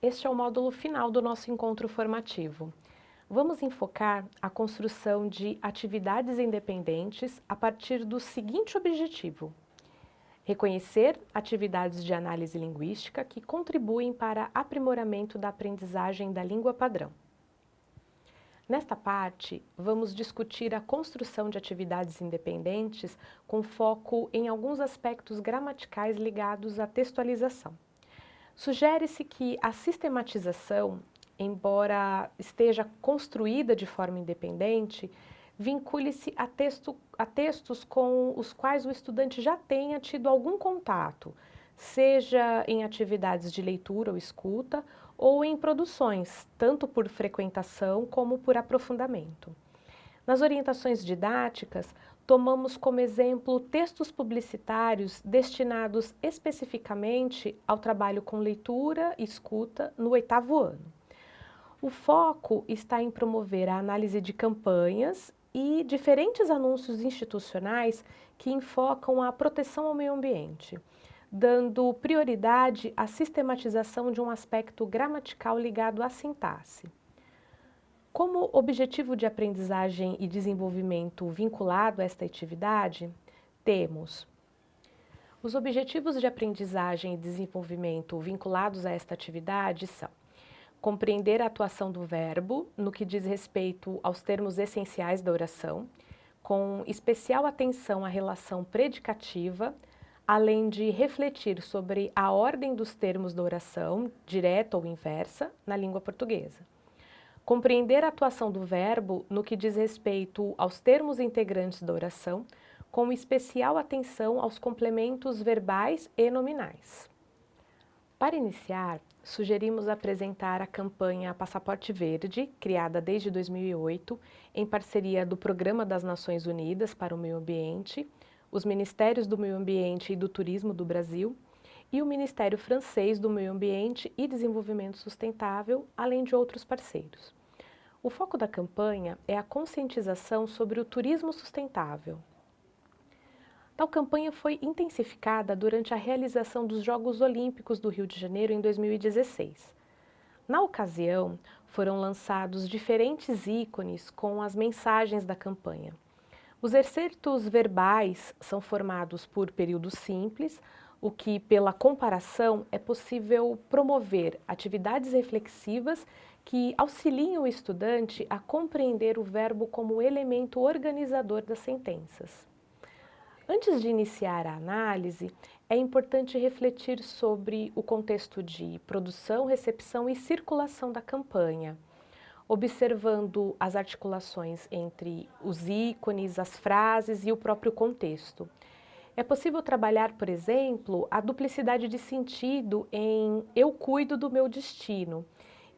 Este é o módulo final do nosso encontro formativo. Vamos enfocar a construção de atividades independentes a partir do seguinte objetivo: reconhecer atividades de análise linguística que contribuem para aprimoramento da aprendizagem da língua padrão. Nesta parte, vamos discutir a construção de atividades independentes com foco em alguns aspectos gramaticais ligados à textualização. Sugere-se que a sistematização, embora esteja construída de forma independente, vincule-se a textos com os quais o estudante já tenha tido algum contato, seja em atividades de leitura ou escuta, ou em produções, tanto por frequentação como por aprofundamento. Nas orientações didáticas, tomamos como exemplo textos publicitários destinados especificamente ao trabalho com leitura e escuta no 8º ano. O foco está em promover a análise de campanhas e diferentes anúncios institucionais que enfocam a proteção ao meio ambiente, dando prioridade à sistematização de um aspecto gramatical ligado à sintaxe. Como objetivo de aprendizagem e desenvolvimento vinculado a esta atividade, temos os objetivos de aprendizagem e desenvolvimento vinculados a esta atividade são compreender a atuação do verbo no que diz respeito aos termos essenciais da oração, com especial atenção à relação predicativa, além de refletir sobre a ordem dos termos da oração, direta ou inversa, na língua portuguesa. Compreender a atuação do verbo no que diz respeito aos termos integrantes da oração, com especial atenção aos complementos verbais e nominais. Para iniciar, sugerimos apresentar a campanha Passaporte Verde, criada desde 2008, em parceria do Programa das Nações Unidas para o Meio Ambiente, os Ministérios do Meio Ambiente e do Turismo do Brasil e o Ministério Francês do Meio Ambiente e Desenvolvimento Sustentável, além de outros parceiros. O foco da campanha é a conscientização sobre o turismo sustentável. Tal campanha foi intensificada durante a realização dos Jogos Olímpicos do Rio de Janeiro em 2016. Na ocasião, foram lançados diferentes ícones com as mensagens da campanha. Os excertos verbais são formados por períodos simples, o que, pela comparação, é possível promover atividades reflexivas que auxiliem o estudante a compreender o verbo como elemento organizador das sentenças. Antes de iniciar a análise, é importante refletir sobre o contexto de produção, recepção e circulação da campanha, observando as articulações entre os ícones, as frases e o próprio contexto. É possível trabalhar, por exemplo, a duplicidade de sentido em "eu cuido do meu destino"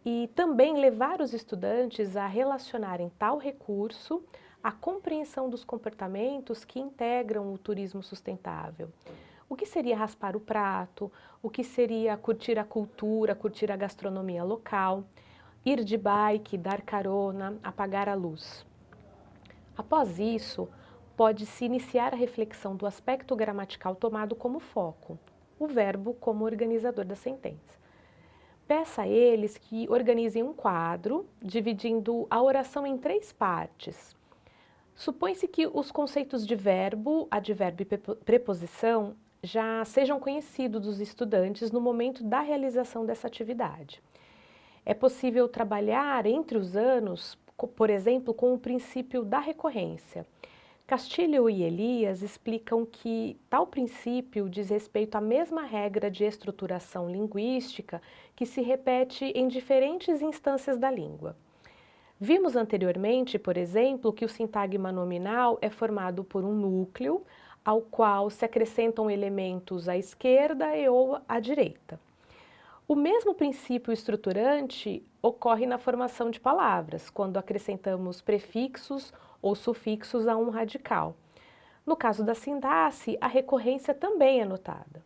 e também levar os estudantes a relacionarem tal recurso à compreensão dos comportamentos que integram o turismo sustentável. O que seria raspar o prato, o que seria curtir a cultura, curtir a gastronomia local, ir de bike, dar carona, apagar a luz. Após isso, pode-se iniciar a reflexão do aspecto gramatical tomado como foco, o verbo como organizador da sentença. Peça a eles que organizem um quadro, dividindo a oração em 3 partes. Supõe-se que os conceitos de verbo, advérbio e preposição já sejam conhecidos dos estudantes no momento da realização dessa atividade. É possível trabalhar entre os anos, por exemplo, com o princípio da recorrência. Castilho e Elias explicam que tal princípio diz respeito à mesma regra de estruturação linguística que se repete em diferentes instâncias da língua. Vimos anteriormente, por exemplo, que o sintagma nominal é formado por um núcleo, ao qual se acrescentam elementos à esquerda e ou à direita. O mesmo princípio estruturante ocorre na formação de palavras, quando acrescentamos prefixos ou sufixos a um radical. No caso da sintaxe, a recorrência também é notada.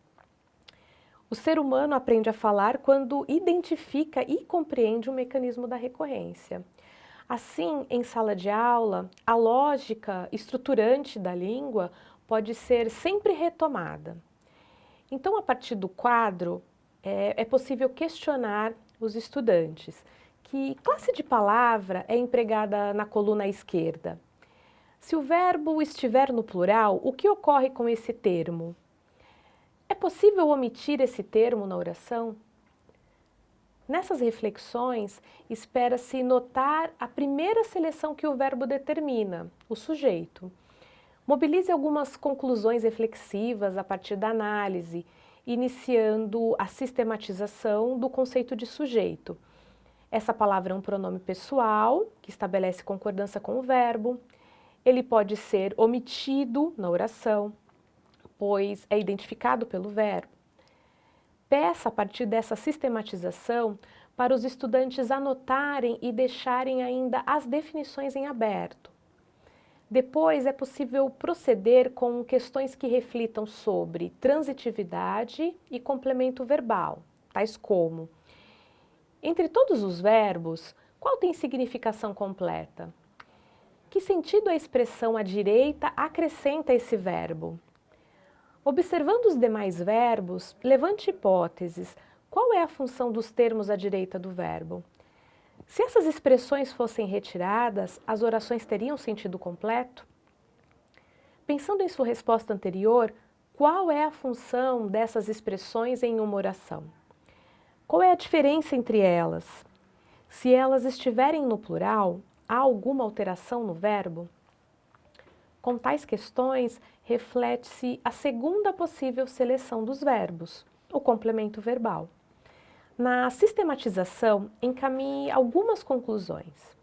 O ser humano aprende a falar quando identifica e compreende o mecanismo da recorrência. Assim, em sala de aula, a lógica estruturante da língua pode ser sempre retomada. Então, a partir do quadro, é possível questionar os estudantes: que classe de palavra é empregada na coluna à esquerda? Se o verbo estiver no plural, o que ocorre com esse termo? É possível omitir esse termo na oração? Nessas reflexões, espera-se notar a primeira seleção que o verbo determina, o sujeito. Mobilize algumas conclusões reflexivas a partir da análise, iniciando a sistematização do conceito de sujeito. Essa palavra é um pronome pessoal, que estabelece concordância com o verbo. Ele pode ser omitido na oração, pois é identificado pelo verbo. Peça, a partir dessa sistematização, para os estudantes anotarem e deixarem ainda as definições em aberto. Depois é possível proceder com questões que reflitam sobre transitividade e complemento verbal, tais como: entre todos os verbos, qual tem significação completa? Que sentido a expressão à direita acrescenta a esse verbo? Observando os demais verbos, levante hipóteses. Qual é a função dos termos à direita do verbo? Se essas expressões fossem retiradas, as orações teriam sentido completo? Pensando em sua resposta anterior, qual é a função dessas expressões em uma oração? Qual é a diferença entre elas? Se elas estiverem no plural, há alguma alteração no verbo? Com tais questões, reflete-se a segunda possível seleção dos verbos, o complemento verbal. Na sistematização, encaminhe algumas conclusões,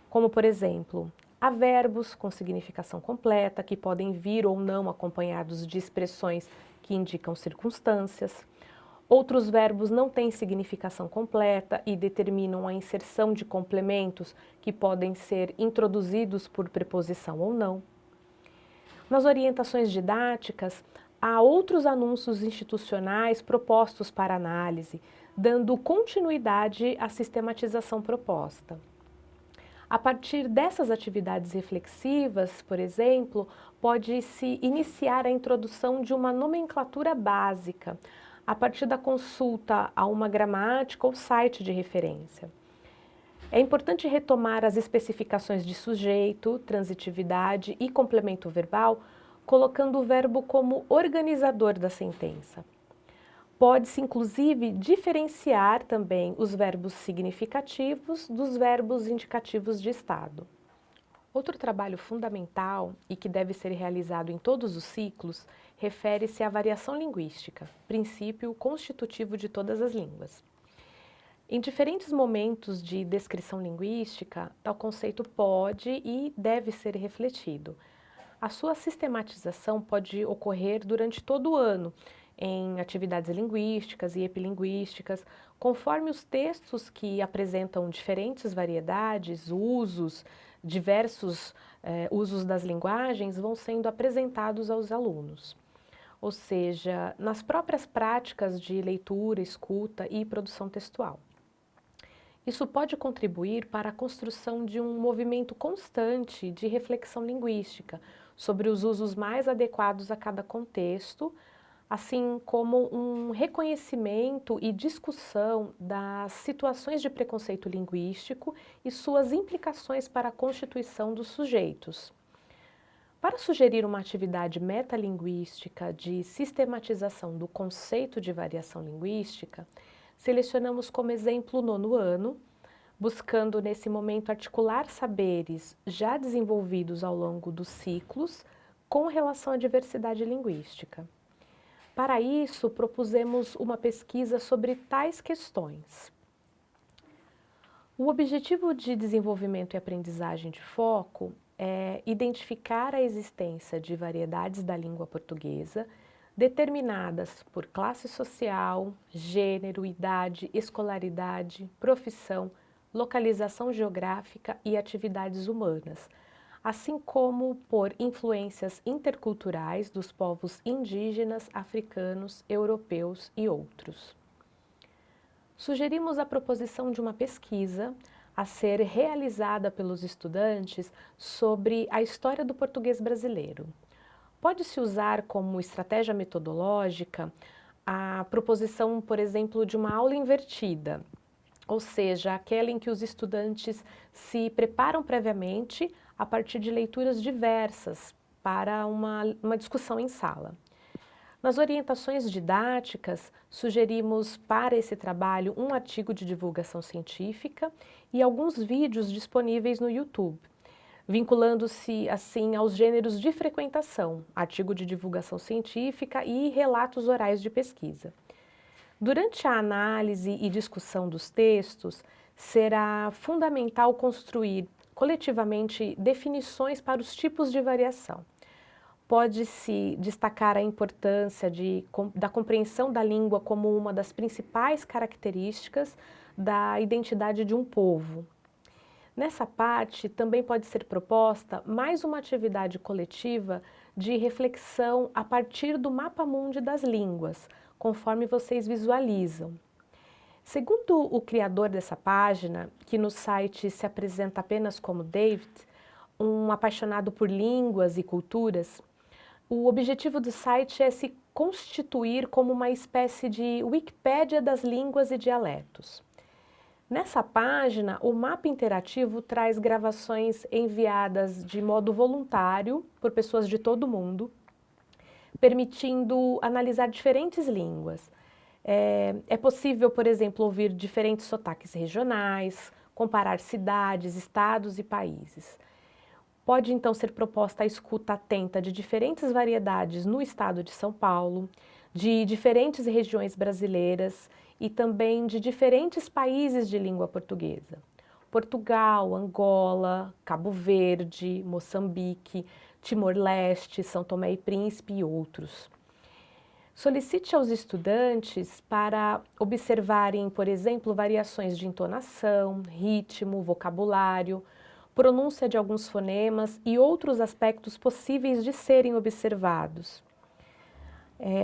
como, por exemplo, há verbos com significação completa, que podem vir ou não acompanhados de expressões que indicam circunstâncias. Outros verbos não têm significação completa e determinam a inserção de complementos que podem ser introduzidos por preposição ou não. Nas orientações didáticas, há outros anúncios institucionais propostos para análise, dando continuidade à sistematização proposta. A partir dessas atividades reflexivas, por exemplo, pode-se iniciar a introdução de uma nomenclatura básica, a partir da consulta a uma gramática ou site de referência. É importante retomar as especificações de sujeito, transitividade e complemento verbal, colocando o verbo como organizador da sentença. Pode-se, inclusive, diferenciar também os verbos significativos dos verbos indicativos de estado. Outro trabalho fundamental e que deve ser realizado em todos os ciclos refere-se à variação linguística, princípio constitutivo de todas as línguas. Em diferentes momentos de descrição linguística, tal conceito pode e deve ser refletido. A sua sistematização pode ocorrer durante todo o ano, em atividades linguísticas e epilinguísticas, conforme os textos que apresentam diferentes variedades, usos, diversos usos das linguagens vão sendo apresentados aos alunos. Ou seja, nas próprias práticas de leitura, escuta e produção textual. Isso pode contribuir para a construção de um movimento constante de reflexão linguística sobre os usos mais adequados a cada contexto, assim como um reconhecimento e discussão das situações de preconceito linguístico e suas implicações para a constituição dos sujeitos. Para sugerir uma atividade metalinguística de sistematização do conceito de variação linguística, selecionamos como exemplo o 9º ano, buscando nesse momento articular saberes já desenvolvidos ao longo dos ciclos com relação à diversidade linguística. Para isso, propusemos uma pesquisa sobre tais questões. O objetivo de desenvolvimento e aprendizagem de foco é identificar a existência de variedades da língua portuguesa determinadas por classe social, gênero, idade, escolaridade, profissão, localização geográfica e atividades humanas, assim como por influências interculturais dos povos indígenas, africanos, europeus e outros. Sugerimos a proposição de uma pesquisa a ser realizada pelos estudantes sobre a história do português brasileiro. Pode-se usar como estratégia metodológica a proposição, por exemplo, de uma aula invertida, ou seja, aquela em que os estudantes se preparam previamente a partir de leituras diversas para uma discussão em sala. Nas orientações didáticas, sugerimos para esse trabalho um artigo de divulgação científica e alguns vídeos disponíveis no YouTube, vinculando-se assim aos gêneros de frequentação, artigo de divulgação científica e relatos orais de pesquisa. Durante a análise e discussão dos textos, será fundamental construir coletivamente definições para os tipos de variação. Pode-se destacar a importância da compreensão da língua como uma das principais características da identidade de um povo. Nessa parte, também pode ser proposta mais uma atividade coletiva de reflexão a partir do mapa mundi das línguas, conforme vocês visualizam. Segundo o criador dessa página, que no site se apresenta apenas como David, um apaixonado por línguas e culturas, o objetivo do site é se constituir como uma espécie de Wikipédia das línguas e dialetos. Nessa página, o mapa interativo traz gravações enviadas de modo voluntário por pessoas de todo o mundo, permitindo analisar diferentes línguas. É possível, por exemplo, ouvir diferentes sotaques regionais, comparar cidades, estados e países. Pode, então, ser proposta a escuta atenta de diferentes variedades no estado de São Paulo, de diferentes regiões brasileiras e também de diferentes países de língua portuguesa. Portugal, Angola, Cabo Verde, Moçambique, Timor-Leste, São Tomé e Príncipe e outros. Solicite aos estudantes para observarem, por exemplo, variações de entonação, ritmo, vocabulário, pronúncia de alguns fonemas e outros aspectos possíveis de serem observados.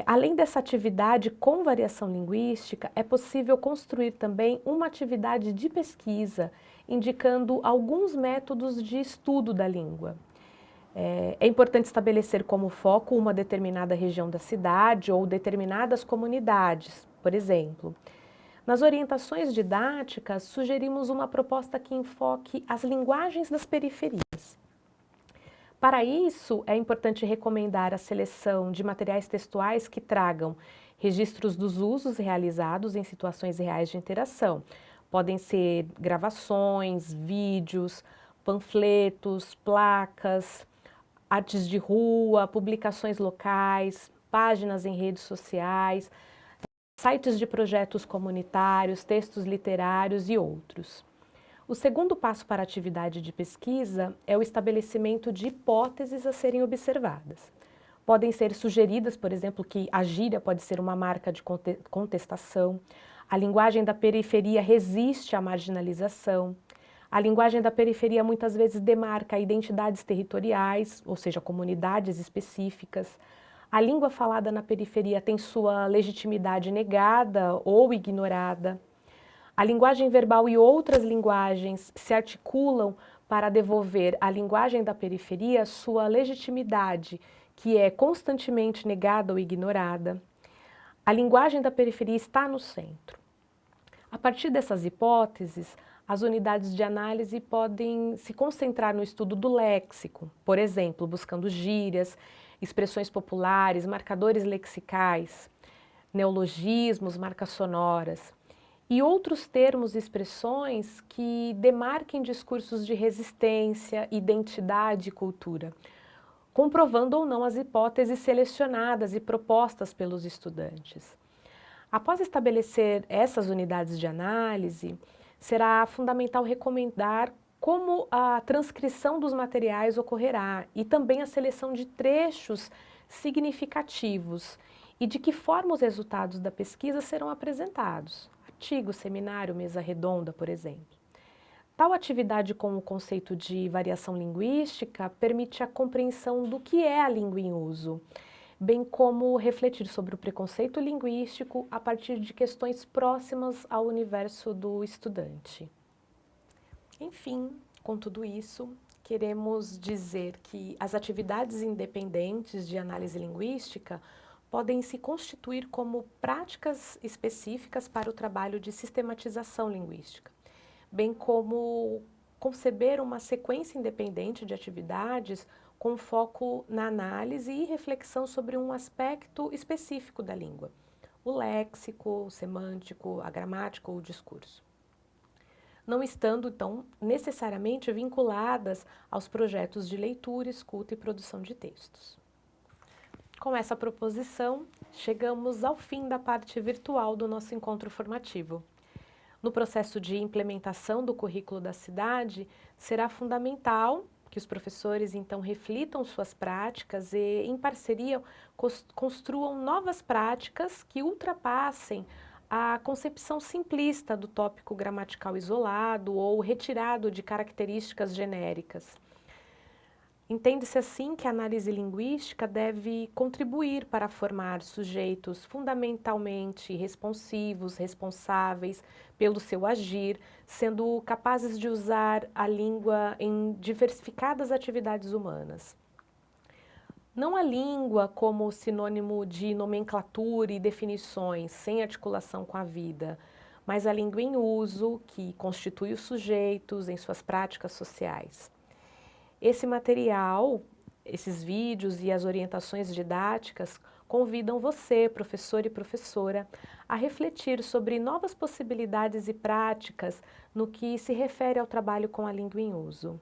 Além dessa atividade com variação linguística, é possível construir também uma atividade de pesquisa, indicando alguns métodos de estudo da língua. É importante estabelecer como foco uma determinada região da cidade ou determinadas comunidades, por exemplo. Nas orientações didáticas, sugerimos uma proposta que enfoque as linguagens das periferias. Para isso, é importante recomendar a seleção de materiais textuais que tragam registros dos usos realizados em situações reais de interação. Podem ser gravações, vídeos, panfletos, placas, artes de rua, publicações locais, páginas em redes sociais, sites de projetos comunitários, textos literários e outros. O segundo passo para a atividade de pesquisa é o estabelecimento de hipóteses a serem observadas. Podem ser sugeridas, por exemplo, que a gíria pode ser uma marca de contestação, a linguagem da periferia resiste à marginalização, a linguagem da periferia muitas vezes demarca identidades territoriais, ou seja, comunidades específicas. A língua falada na periferia tem sua legitimidade negada ou ignorada. A linguagem verbal e outras linguagens se articulam para devolver à linguagem da periferia sua legitimidade, que é constantemente negada ou ignorada. A linguagem da periferia está no centro. A partir dessas hipóteses, as unidades de análise podem se concentrar no estudo do léxico, por exemplo, buscando gírias, expressões populares, marcadores lexicais, neologismos, marcas sonoras e outros termos e expressões que demarquem discursos de resistência, identidade e cultura, comprovando ou não as hipóteses selecionadas e propostas pelos estudantes. Após estabelecer essas unidades de análise, será fundamental recomendar como a transcrição dos materiais ocorrerá e também a seleção de trechos significativos e de que forma os resultados da pesquisa serão apresentados. Artigo, seminário, mesa redonda, por exemplo. Tal atividade com o conceito de variação linguística permite a compreensão do que é a língua em uso, bem como refletir sobre o preconceito linguístico a partir de questões próximas ao universo do estudante. Enfim, com tudo isso, queremos dizer que as atividades independentes de análise linguística podem se constituir como práticas específicas para o trabalho de sistematização linguística, bem como conceber uma sequência independente de atividades com foco na análise e reflexão sobre um aspecto específico da língua, o léxico, o semântico, a gramática ou o discurso, não estando, então, necessariamente vinculadas aos projetos de leitura, escuta e produção de textos. Com essa proposição, chegamos ao fim da parte virtual do nosso encontro formativo. No processo de implementação do currículo da cidade, será fundamental que os professores, então, reflitam suas práticas e, em parceria, construam novas práticas que ultrapassem a concepção simplista do tópico gramatical isolado ou retirado de características genéricas. Entende-se assim que a análise linguística deve contribuir para formar sujeitos fundamentalmente responsivos, responsáveis pelo seu agir, sendo capazes de usar a língua em diversificadas atividades humanas. Não a língua como sinônimo de nomenclatura e definições, sem articulação com a vida, mas a língua em uso, que constitui os sujeitos em suas práticas sociais. Esse material, esses vídeos e as orientações didáticas convidam você, professor e professora, a refletir sobre novas possibilidades e práticas no que se refere ao trabalho com a língua em uso.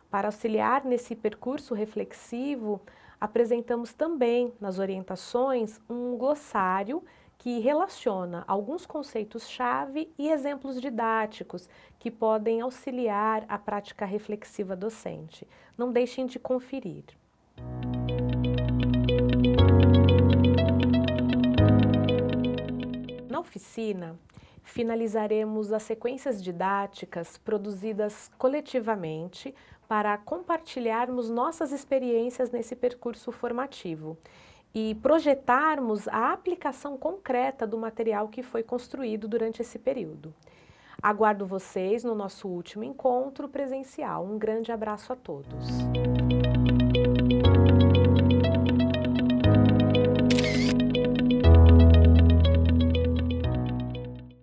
Para auxiliar nesse percurso reflexivo, apresentamos também nas orientações um glossário que relaciona alguns conceitos-chave e exemplos didáticos que podem auxiliar a prática reflexiva docente. Não deixem de conferir. Na oficina, finalizaremos as sequências didáticas produzidas coletivamente para compartilharmos nossas experiências nesse percurso formativo e projetarmos a aplicação concreta do material que foi construído durante esse período. Aguardo vocês no nosso último encontro presencial. Um grande abraço a todos.